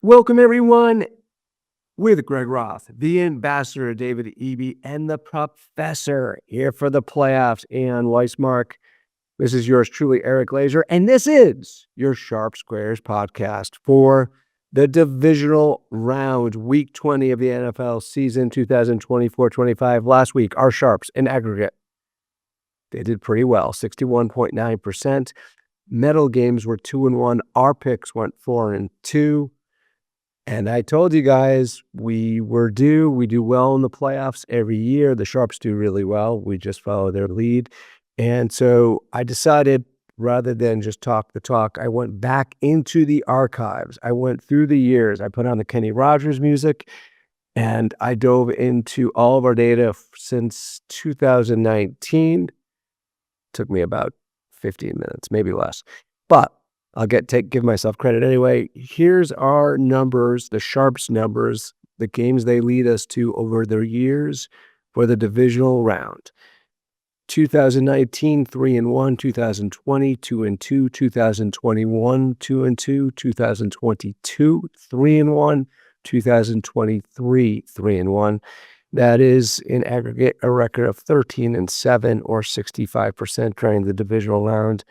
Welcome, everyone, with Greg Roth, the ambassador, David Eby, and the professor here for the playoffs, and Weissmark. This is yours truly, Eric Laser, and this is your Sharp Squares podcast for the divisional round, week 20 of the NFL season 2024-25. Last week, our Sharps in aggregate, they did pretty well, 61.9%. Medal games were 2-1. Our picks went 4-2. And I told you guys we were due. We do well in the playoffs every year. The Sharps do really well. We just follow their lead. And so I decided, rather than just talk the talk, I went back into the archives. I went through the years. I put on the Kenny Rogers music, and I dove into all of our data since 2019. Took me about 15 minutes, maybe less. But I'll give myself credit anyway. Here's our numbers, the Sharps numbers, the games they lead us to over their years for the divisional round. 2019, 3-1, 2020, 2-2, 2021, 2-2, 2022, 3-1, 2023, 3-1. That is, in aggregate, a record of 13-7 or 65% during the divisional round.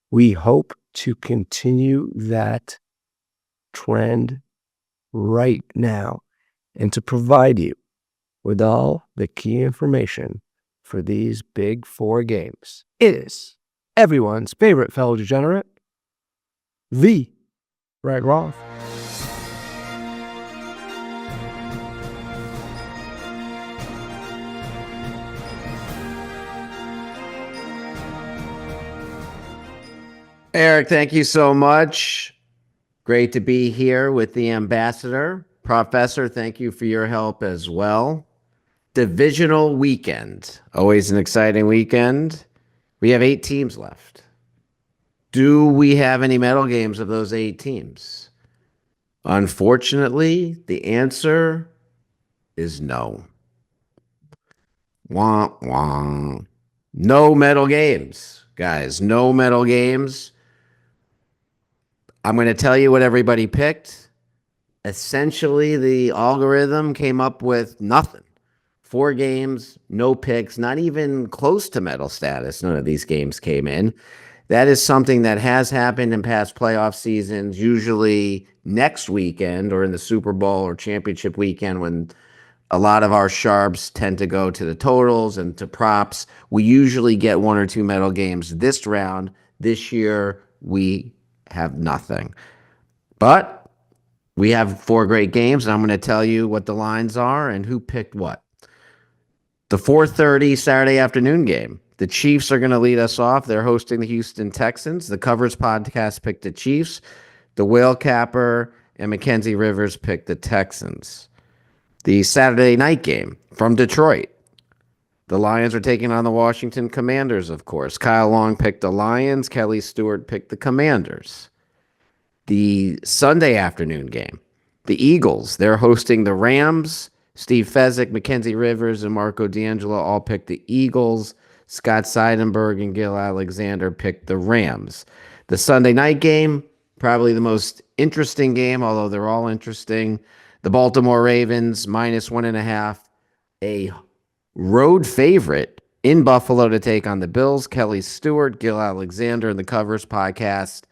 We hope to continue that trend right now and to provide you with all the key information for these big four games. It is everyone's favorite fellow degenerate, the Greg Roth. Eric, thank you so much. Great to be here with the ambassador. Professor, thank you for your help as well. Divisional weekend. Always an exciting weekend. We have 8 teams left. Do we have any medal games of those 8 teams? Unfortunately, the answer is no. Wah, wah. No medal games, guys. No medal games. I'm going to tell you what everybody picked. Essentially, the algorithm came up with nothing. 4 games, no picks, not even close to medal status. None of these games came in. That is something that has happened in past playoff seasons, usually next weekend or in the Super Bowl or championship weekend when a lot of our sharps tend to go to the totals and to props. We usually get 1 or 2 medal games this round. This year, we have nothing. But we have 4 great games, and I'm going to tell you what the lines are and who picked what. The 4:30 Saturday afternoon game. The Chiefs are going to lead us off. They're hosting the Houston Texans. The Covers podcast picked the Chiefs. The Whale Capper and Mackenzie Rivers picked the Texans. The Saturday night game from Detroit. The Lions are taking on the Washington Commanders, of course. Kyle Long picked the Lions. Kelly Stewart picked the Commanders. The Sunday afternoon game. The Eagles, they're hosting the Rams. Steve Fezzik, Mackenzie Rivers, and Marco D'Angelo all picked the Eagles. Scott Seidenberg and Gil Alexander picked the Rams. The Sunday night game, probably the most interesting game, although they're all interesting. The Baltimore Ravens, -1.5. A road favorite in Buffalo to take on the Bills. Kelly Stewart, Gil Alexander, and the Covers podcast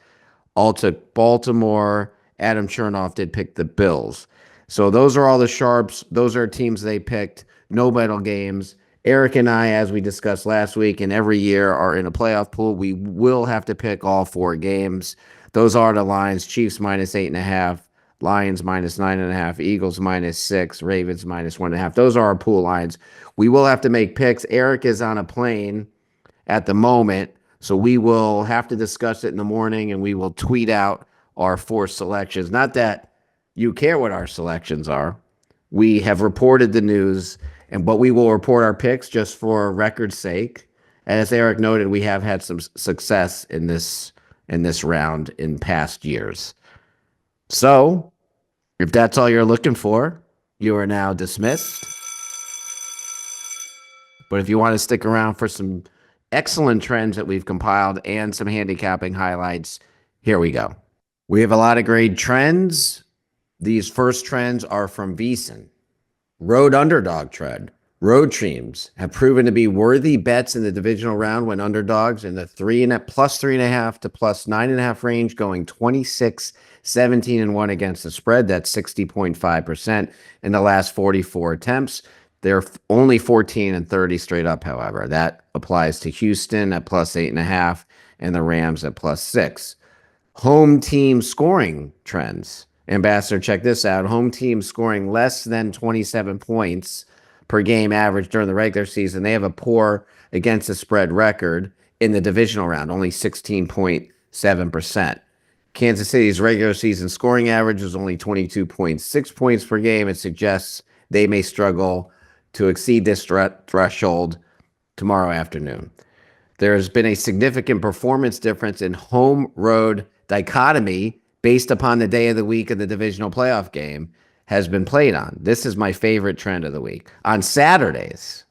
all took Baltimore. Adam Chernoff did pick the Bills. So those are all the sharps. Those are teams they picked. No medal games. Eric and I, as we discussed last week and every year, are in a playoff pool. We will have to pick all 4 games. Those are the lines. Chiefs -8.5. Lions -9.5. Eagles -6. Ravens -1.5. Those are our pool lines. We will have to make picks. Eric is on a plane at the moment, so we will have to discuss it in the morning, and we will tweet out our 4 selections. Not that you care what our selections are. We have reported the news, but we will report our picks just for record's sake. And as Eric noted, we have had some success in this round in past years. So, if that's all you're looking for, you are now dismissed. But if you want to stick around for some excellent trends that we've compiled and some handicapping highlights, here we go. We have a lot of great trends. These first trends are from VSiN. Road underdog trend. Road teams have proven to be worthy bets in the divisional round when underdogs in the plus 3.5 to plus 9.5 range, going 26, 17, and 1 against the spread. That's 60.5% in the last 44 attempts. They're only 14 and 30 straight up, however. That applies to Houston at plus 8.5 and the Rams at plus 6. Home team scoring trends. Ambassador, check this out. Home teams scoring less than 27 points per game average during the regular season. They have a poor against the spread record in the divisional round, only 16.7%. Kansas City's regular season scoring average is only 22.6 points per game. It suggests they may struggle to exceed this threshold tomorrow afternoon. There has been a significant performance difference in home-road dichotomy based upon the day of the week of the divisional playoff game has been played on. This is my favorite trend of the week. On Saturdays,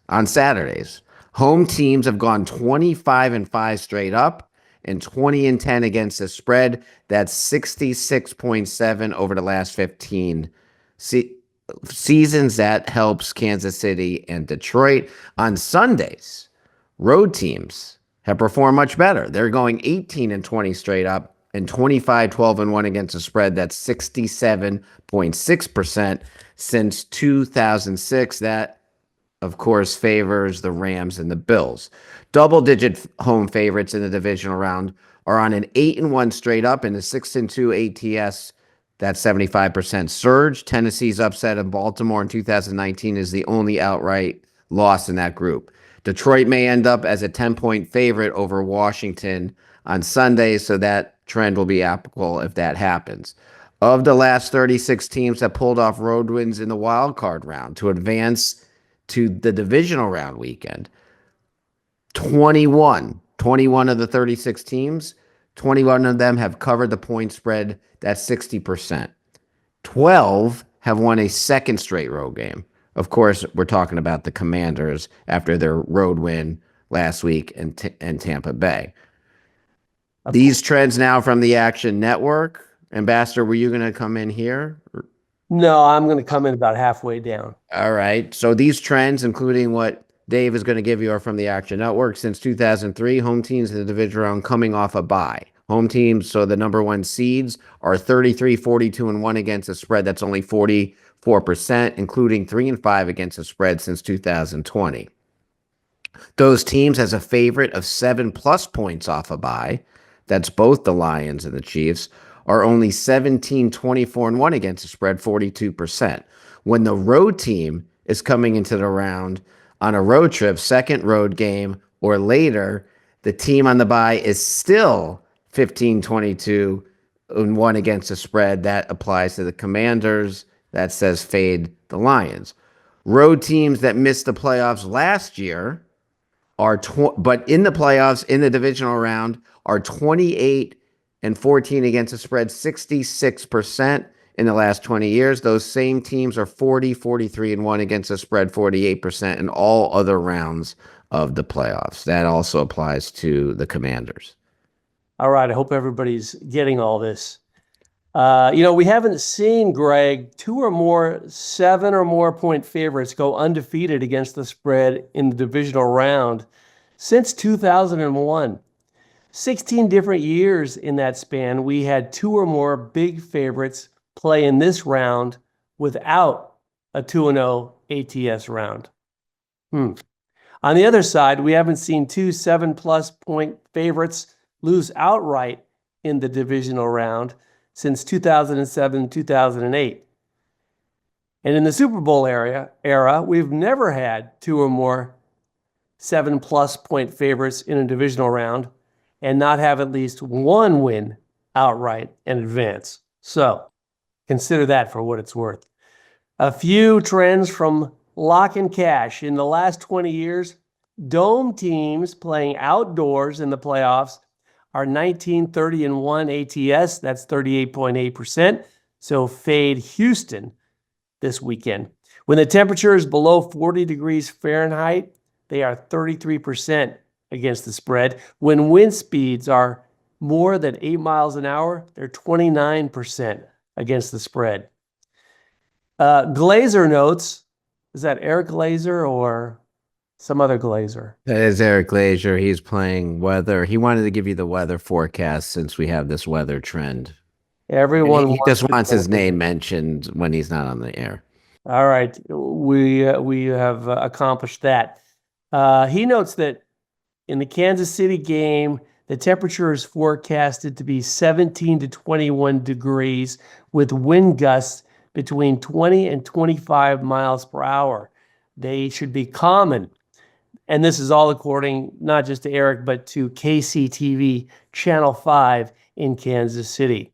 home teams have gone 25 and 5 straight up and 20 and 10 against the spread. That's 66.7 over the last 15 seasons. That helps Kansas City and Detroit. On Sundays, road teams have performed much better. They're going 18 and 20 straight up and 25, 12, and 1 against the spread. That's 67.6% since 2006. That, of course, favors the Rams and the Bills. Double-digit home favorites in the divisional round are on an 8 and 1 straight up and a 6 and 2 ATS. That's 75% surge. Tennessee's upset of Baltimore in 2019 is the only outright loss in that group. Detroit may end up as a 10-point favorite over Washington on Sunday, so that trend will be applicable if that happens. Of the last 36 teams that pulled off road wins in the wild card round to advance to the divisional round weekend, 21 of the 36 teams, 21 of them have covered the point spread. That's 60%. 12 have won a second straight road game. Of course, we're talking about the Commanders after their road win last week in Tampa Bay. These trends now from the Action Network. Ambassador, were you going to come in here? No, I'm going to come in about halfway down. All right. So these trends, including what Dave is going to give you, are from the Action Network. Since 2003, home teams in the divisional round coming off a bye. Home teams, so the number one seeds, are 33, 42, and 1 against the spread. That's only 44%, including 3 and 5 against the spread since 2020. Those teams has a favorite of 7+ points off a bye. That's both the Lions and the Chiefs, are only 17, 24, and 1 against the spread, 42%. When the road team is coming into the round on a road trip, second road game, or later, the team on the bye is still 15, 22, and 1 against the spread. That applies to the Commanders. That says fade the Lions. Road teams that missed the playoffs last year but in the playoffs, in the divisional round, are 28 and 14 against the spread, 66% in the last 20 years. Those same teams are 40, 43, and 1 against the spread, 48% in all other rounds of the playoffs. That also applies to the Commanders. All right. I hope everybody's getting all this. We haven't seen, Greg, 2 or more 7 or more point favorites go undefeated against the spread in the divisional round since 2001. 16 different years in that span, we had 2 or more big favorites play in this round without a 2-0 ATS round. On the other side, we haven't seen 2 7+ point favorites lose outright in the divisional round since 2007, 2008. And in the Super Bowl era, we've never had 2 or more 7+ point favorites in a divisional round and not have at least 1 win outright in advance. So consider that for what it's worth. A few trends from Lock and Cash. In the last 20 years, dome teams playing outdoors in the playoffs are 19, 30, and 1 ATS. That's 38.8%. So fade Houston this weekend. When the temperature is below 40 degrees Fahrenheit, they are 33% against the spread. When wind speeds are more than 8 miles an hour, they're 29% against the spread. Glazer notes, is that Eric Glazer or some other Glazer? That is Eric Glazier. He's playing weather. He wanted to give you the weather forecast since we have this weather trend. And Everyone he wants just to wants his know. name mentioned when he's not on the air. All right, we have accomplished that. He notes that in the Kansas City game, the temperature is forecasted to be 17 to 21 degrees with wind gusts between 20 and 25 miles per hour. They should be common. And this is all according not just to Eric, but to KCTV Channel 5 in Kansas City.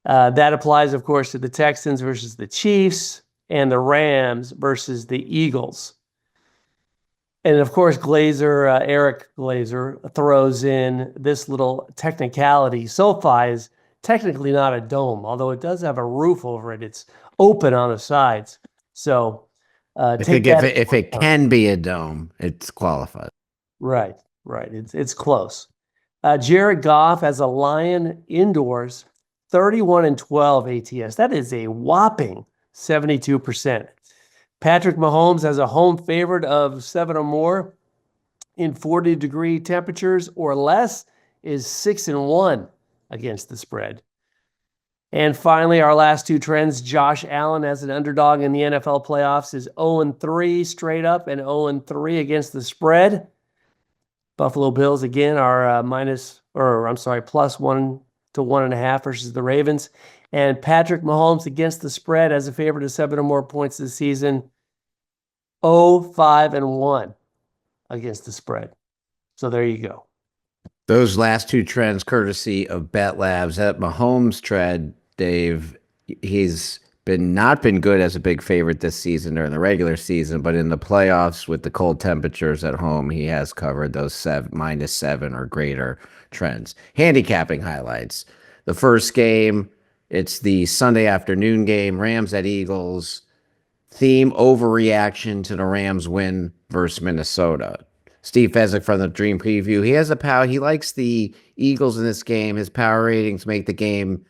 That applies, of course, to the Texans versus the Chiefs and the Rams versus the Eagles. And of course, Eric Glazer throws in this little technicality. SoFi is technically not a dome, although it does have a roof over it. It's open on the sides. So take that. If it can be a dome, it's qualified. Right. It's close. Jared Goff as a Lion indoors, 31-12 ATS. That is a whopping 72%. Patrick Mahomes as a home favorite of 7 or more in 40-degree temperatures or less is 6-1 against the spread. And finally, our last two trends, Josh Allen as an underdog in the NFL playoffs is 0-3 straight up and 0-3 against the spread. Buffalo Bills again are +1 to 1.5 versus the Ravens. And Patrick Mahomes against the spread as a favorite of 7 or more points this season, 0-5-1 against the spread. So there you go. Those last two trends, courtesy of Bet Labs. That Mahomes trend, Dave, he's not been good as a big favorite this season or in the regular season, but in the playoffs with the cold temperatures at home, he has covered those -7 or greater trends. Handicapping highlights. The first game, it's the Sunday afternoon game, Rams at Eagles. Theme overreaction to the Rams win versus Minnesota. Steve Fezzik from the Dream Preview. He has a power. He likes the Eagles in this game. His power ratings make the game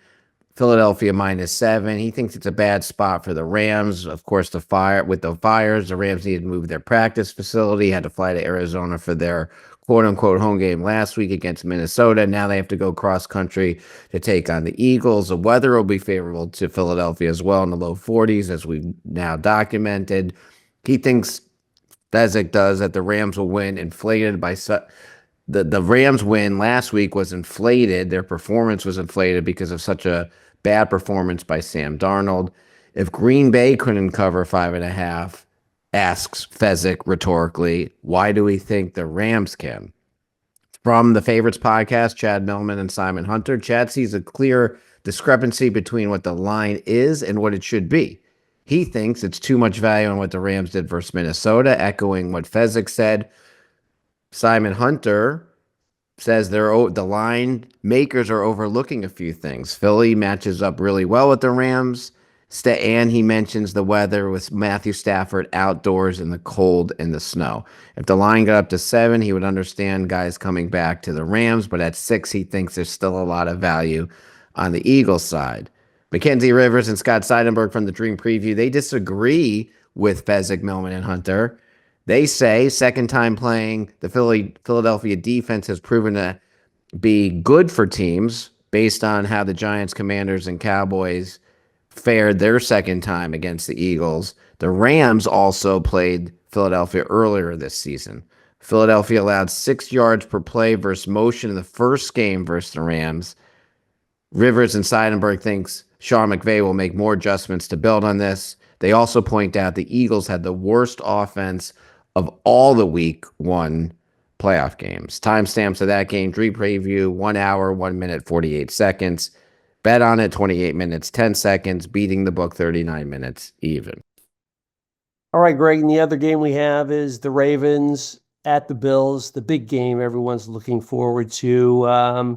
Philadelphia -7. He thinks it's a bad spot for the Rams. Of course, the fires, the Rams needed to move their practice facility, had to fly to Arizona for their quote-unquote home game last week against Minnesota. Now they have to go cross-country to take on the Eagles. The weather will be favorable to Philadelphia as well in the low 40s, as we've now documented. He thinks, Fezzik does, that the Rams will win inflated by the Rams win last week was inflated. Their performance was inflated because of such a bad performance by Sam Darnold. If Green Bay couldn't cover 5.5, asks Fezzik rhetorically, why do we think the Rams can? From the Favorites podcast, Chad Millman and Simon Hunter, Chad sees a clear discrepancy between what the line is and what it should be. He thinks it's too much value on what the Rams did versus Minnesota, echoing what Fezzik said. Simon Hunter says the line makers are overlooking a few things. Philly matches up really well with the Rams, and he mentions the weather with Matthew Stafford outdoors in the cold and the snow. If the line got up to 7, he would understand guys coming back to the Rams, but at 6, he thinks there's still a lot of value on the Eagles side. Mackenzie Rivers and Scott Seidenberg from the Dream Preview, they disagree with Fezzik, Millman, and Hunter. They say second time playing, the Philadelphia defense has proven to be good for teams based on how the Giants, Commanders, and Cowboys fared their second time against the Eagles. The Rams also played Philadelphia earlier this season. Philadelphia allowed 6 yards per play versus motion in the first game versus the Rams. Rivers and Seidenberg thinks Sean McVay will make more adjustments to build on this. They also point out the Eagles had the worst offense of all the week 1 playoff games. Timestamps of that game, Dream Preview, 1 hour, 1 minute, 48 seconds. Bet on it, 28 minutes, 10 seconds, beating the book 39 minutes even. All right, Greg, and the other game we have is the Ravens at the Bills, the big game everyone's looking forward to.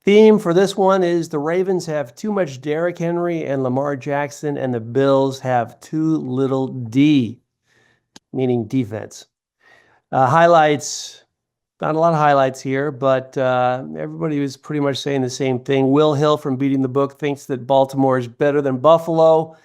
Theme for this one is the Ravens have too much Derrick Henry and Lamar Jackson, and the Bills have too little D, meaning defense. Highlights, not a lot of highlights here, but everybody was pretty much saying the same thing. Will Hill from Beating the Book thinks that Baltimore is better than Buffalo.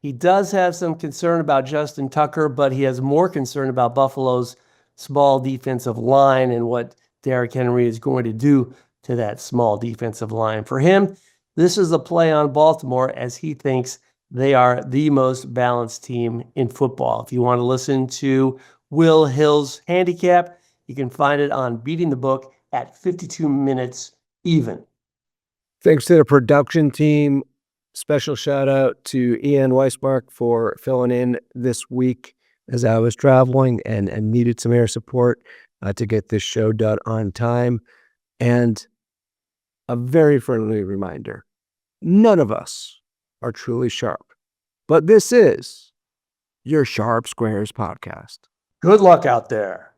He does have some concern about Justin Tucker, but he has more concern about Buffalo's small defensive line and what Derrick Henry is going to do to that small defensive line. For him, this is a play on Baltimore as he thinks they are the most balanced team in football. If you want to listen to Will Hill's handicap, you can find it on Beating the Book at 52 minutes even. Thanks to the production team. Special shout out to Ian Weismark for filling in this week as I was traveling and needed some air support to get this show done on time. And a very friendly reminder, none of us are truly sharp, but this is your Sharp Squares podcast. Good luck out there.